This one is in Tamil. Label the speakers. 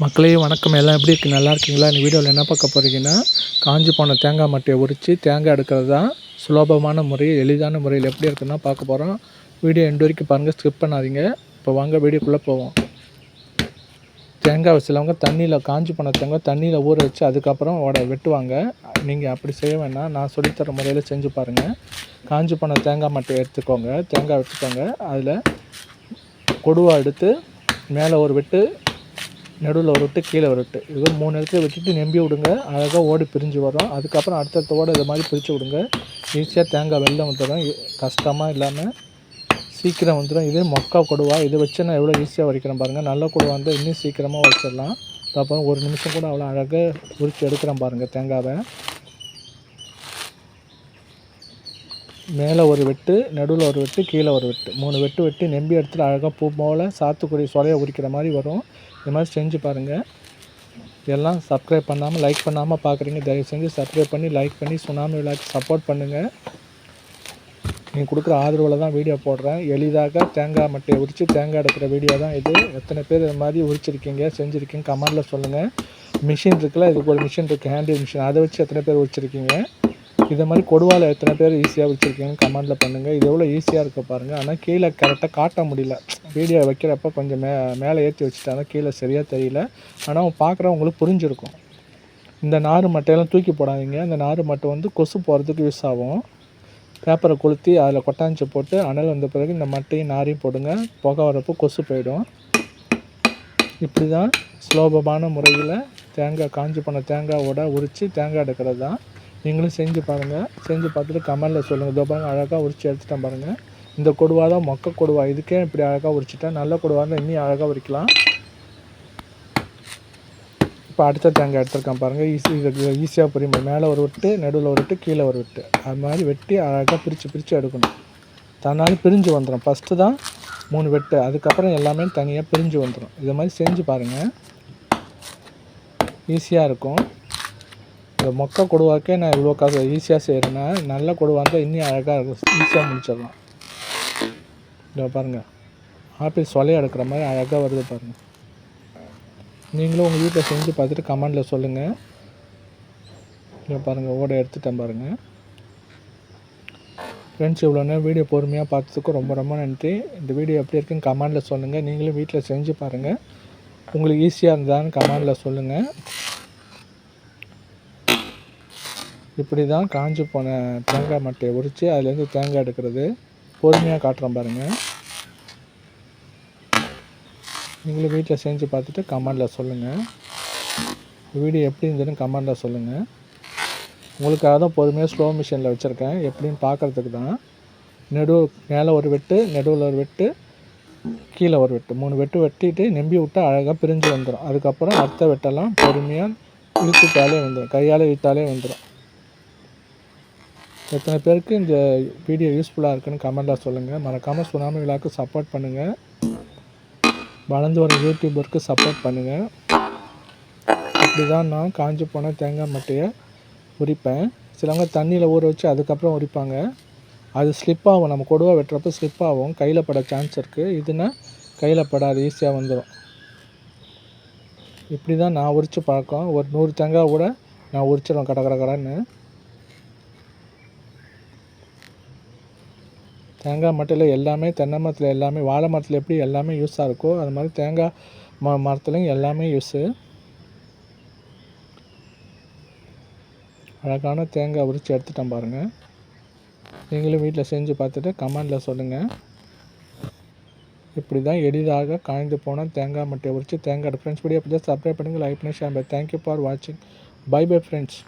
Speaker 1: மக்களே வணக்கம். எல்லாம் எப்படி இருக்குது? நல்லா இருக்கீங்களா? இந்த வீடியோவில் என்ன பார்க்க போகிறீங்கன்னா, காஞ்சி போன தேங்காய் மட்டையை உரித்து தேங்காய் எடுக்கிறது தான் சுலபமான முறை, எளிதான முறையில் எப்படி இருக்குன்னா பார்க்க போகிறோம். வீடியோ எண்டு வரைக்கும் பாருங்கள், ஸ்கிப் பண்ணாதீங்க. இப்போ வாங்க வீடியோக்குள்ளே போவோம். தேங்காய் சிலவங்க தண்ணியில் காஞ்சி போன தேங்காய் தண்ணியில் ஊற வச்சு அதுக்கப்புறம் வெட்டுவாங்க. நீங்கள் அப்படி செய்ய வேணாம், நான் சொல்லித்தர முறையில் செஞ்சு பாருங்கள். காஞ்சி போன தேங்காய் மட்டையை எடுத்துக்கோங்க, தேங்காய் எடுத்துக்கோங்க. அதில் கொடுவா எடுத்து மேலே ஒரு வெட்டு, நடுவில் ஒரு விட்டு, கீழே ஒரு விட்டு, இது 3 இடத்துல விட்டுட்டு நம்பி விடுங்க. அழகாக ஓடி பிரிஞ்சு வரும். அதுக்கப்புறம் அடுத்தடுத்த ஓட இது மாதிரி பிரித்து விடுங்க. ஈஸியாக தேங்காய் வெளில வந்துடும். கஷ்டமாக இல்லாமல் சீக்கிரம் வந்துடும். இது மொக்கா கொடுவா, இதை வச்சு நான் எவ்வளோ ஈஸியாக உரிக்கிறேன் பாருங்கள். நல்ல கொடுவா இருந்தால் இன்னும் சீக்கிரமாக உரிச்சிடலாம். அப்புறம் 1 நிமிஷம் கூட அவ்வளோ அழகாக உரித்து எடுக்கிறேன் பாருங்கள். தேங்காவை மேலே ஒரு வெட்டு, நடுவில் ஒரு வெட்டு, கீழே ஒரு வெட்டு, 3 வெட்டு வெட்டி நம்பி எடுத்துகிட்டு அழகாக பூ போல் சாத்துக்குடி சொலையை உரிக்கிற மாதிரி வரும். இது மாதிரி செஞ்சு பாருங்கள். எல்லாம் சப்ஸ்கிரைப் பண்ணாமல் லைக் பண்ணாமல் பார்க்குறீங்க, தயவு செஞ்சு சப்ஸ்கிரைப் பண்ணி லைக் பண்ணி சுனாமி விழாக்கு சப்போர்ட் பண்ணுங்கள். நீங்கள் கொடுக்குற ஆதரவில் தான் வீடியோ போடுறேன். எளிதாக தேங்காய் மட்டையை உரித்து தேங்காய் எடுக்கிற வீடியோ தான் இது. எத்தனை பேர் இது மாதிரி உரிச்சிருக்கீங்க, செஞ்சுருக்கீங்க கமெண்டில் சொல்லுங்கள். மிஷின் இருக்குல்ல, இதுக்கு ஒரு மிஷின் இருக்குது, ஹேண்டில் மிஷின், அதை வச்சு எத்தனை பேர் உரிச்சிருக்கீங்க. இதை மாதிரி கொடுவால் எத்தனை பேர் ஈஸியாக வச்சுருக்கீங்கன்னு கமெண்டில் பண்ணுங்கள். இது எவ்வளோ ஈஸியாக இருக்க பாருங்கள். ஆனால் கீழே கரெக்டாக காட்ட முடியல, வீடியோ வைக்கிறப்ப கொஞ்சம் மேலே ஏற்றி வச்சுட்டாங்க, கீழே சரியாக தெரியல. ஆனால் பார்க்குறவங்களுக்கு புரிஞ்சிருக்கும். இந்த நார் மட்டையெல்லாம் தூக்கி போடாதீங்க. இந்த நார் மட்டை வந்து கொசு போகிறதுக்கு யூஸ் ஆகும். பேப்பரை கொளுத்தி அதில் கொட்டாஞ்சி போட்டு அனல் வந்த பிறகு இந்த மட்டையும் நாரையும் போடுங்க. புகை வரப்போ கொசு போயிடும். இப்படி தான் சுலபமான முறையில் தேங்காய் காஞ்சி போன தேங்காயோட உரித்து தேங்காய் எடுக்கிறது தான். நீங்களும் செஞ்சு பாருங்கள். செஞ்சு பார்த்துட்டு கமெண்டில் சொல்லுங்கள். இதோ பாருங்கள், அழகாக உரித்து எடுத்துட்டேன் பாருங்கள். இந்த கொடுவா தான் மொக்க கொடுவா. இதுக்கே இப்படி அழகாக உரிச்சிட்டேன். நல்ல கொடுவா இருந்தால் இன்னும் அழகாக உரிக்கலாம். இப்போ அடுத்த தேங்காய் எடுத்துருக்கேன் பாருங்கள். ஈஸியாக புரியும். மேலே ஒரு விட்டு, நடுவில் ஒரு விட்டு, கீழே ஒரு விட்டு, அது மாதிரி வெட்டி அழகாக பிரித்து எடுக்கணும். தன்னாலும் பிரிஞ்சு வந்துடும். ஃபஸ்ட்டு தான் 3 வெட்டு, அதுக்கப்புறம் எல்லாமே தனியாக பிரிஞ்சு வந்துடும். இது மாதிரி செஞ்சு பாருங்கள், ஈஸியாக இருக்கும். இந்த மொக்க கொடுவாக்கே நான் இவ்வளோ ஈஸியாக செய்கிறேன்னா, நல்ல கொடுவா இருந்தால் இன்னும் அழகாக இருக்கும், ஈஸியாக முடிச்சிடலாம். இதை பாருங்கள், ஆப்பிள் சொலையை எடுக்கிற மாதிரி அழகாக வருது பாருங்கள். நீங்களும் உங்கள் வீட்டில் செஞ்சு பார்த்துட்டு கமெண்டில் சொல்லுங்கள். இதை பாருங்கள், ஓட எடுத்துட்டேன் பாருங்கள். ஃப்ரெண்ட்ஸ், இவ்வளோ நேரம் வீடியோ பொறுமையாக பார்த்ததுக்கு ரொம்ப ரொம்ப நன்றி. இந்த வீடியோ எப்படி இருக்குன்னு கமெண்டில் சொல்லுங்கள். நீங்களும் வீட்டில் செஞ்சு பாருங்கள். உங்களுக்கு ஈஸியாக இருந்தான்னு கமெண்டில் சொல்லுங்கள். இப்படி தான் காஞ்சி போன தேங்காய் மட்டையை உரித்து அதுலேருந்து தேங்காய் எடுக்கிறது. பொறுமையாக காட்டுறோம் பாருங்கள். நீங்களும் வீட்டில் செஞ்சு பார்த்துட்டு கமெண்டில் சொல்லுங்கள். வீடியோ எப்படி இருந்ததுன்னு கமெண்டில் சொல்லுங்கள். உங்களுக்காக தான் பொறுமையாக ஸ்லோ மிஷினில் வச்சுருக்கேன், எப்படின்னு பார்க்குறதுக்கு தான். மேலே ஒரு வெட்டு, நடுவில் ஒரு வெட்டு, கீழே ஒரு வெட்டு, 3 வெட்டு வெட்டிட்டு நம்பி விட்டால் அழகாக பிரிஞ்சு வந்துடும். அதுக்கப்புறம் அடுத்த வெட்டெல்லாம் பொறுமையாக இழுத்துட்டாலே வந்துடும், கையால் இழுத்தாலே வந்துடும். எத்தனை பேருக்கு இந்த வீடியோ யூஸ்ஃபுல்லாக இருக்குன்னு கமெண்டில் சொல்லுங்கள். மறக்காமல் சுனாமி விழாக்கு சப்போர்ட் பண்ணுங்கள். வளர்ந்து வர யூடியூபருக்கு சப்போர்ட் பண்ணுங்கள். இப்படி தான் நான் காஞ்சி போன தேங்காய் மட்டையை உரிப்பேன். சிலவங்க தண்ணியில் ஊற வச்சு அதுக்கப்புறம் உரிப்பாங்க. அது ஸ்லிப் ஆகும், நம்ம கொடுவா வெட்டுறப்போ ஸ்லிப் ஆகும், கையில் பட சான்ஸ் இருக்குது. இதுனா கையில் படாது, ஈஸியாக வந்துடும். இப்படி தான் நான் உரித்து பழக்கம். ஒரு 100 தேங்காய் கூட நான் உரிச்சிடுவேன் கடன்னு. தேங்காய் மட்டையில் எல்லாமே, தென்னை மரத்தில் எல்லாமே, வாழை மரத்தில் எப்படி எல்லாமே யூஸாக இருக்கோ அது மாதிரி தேங்காய் மரத்துலையும் எல்லாமே யூஸு. அழகான தேங்காய் உரித்து எடுத்துட்டேன் பாருங்கள். நீங்களும் வீட்டில் செஞ்சு பார்த்துட்டு கமெண்டில் சொல்லுங்கள். இப்படி தான் எளிதாக காய்ந்து போன தேங்காய் மட்டையை உரித்து தேங்காய். ஃப்ரெண்ட்ஸ், வீடியோ பிடிச்சா சப்ஸ்கிரைப் பண்ணுங்கள், லைக் பண்ணி ஷேர் பண்ணுங்கள். தேங்க்யூ ஃபார் வாட்சிங். Bye bye friends.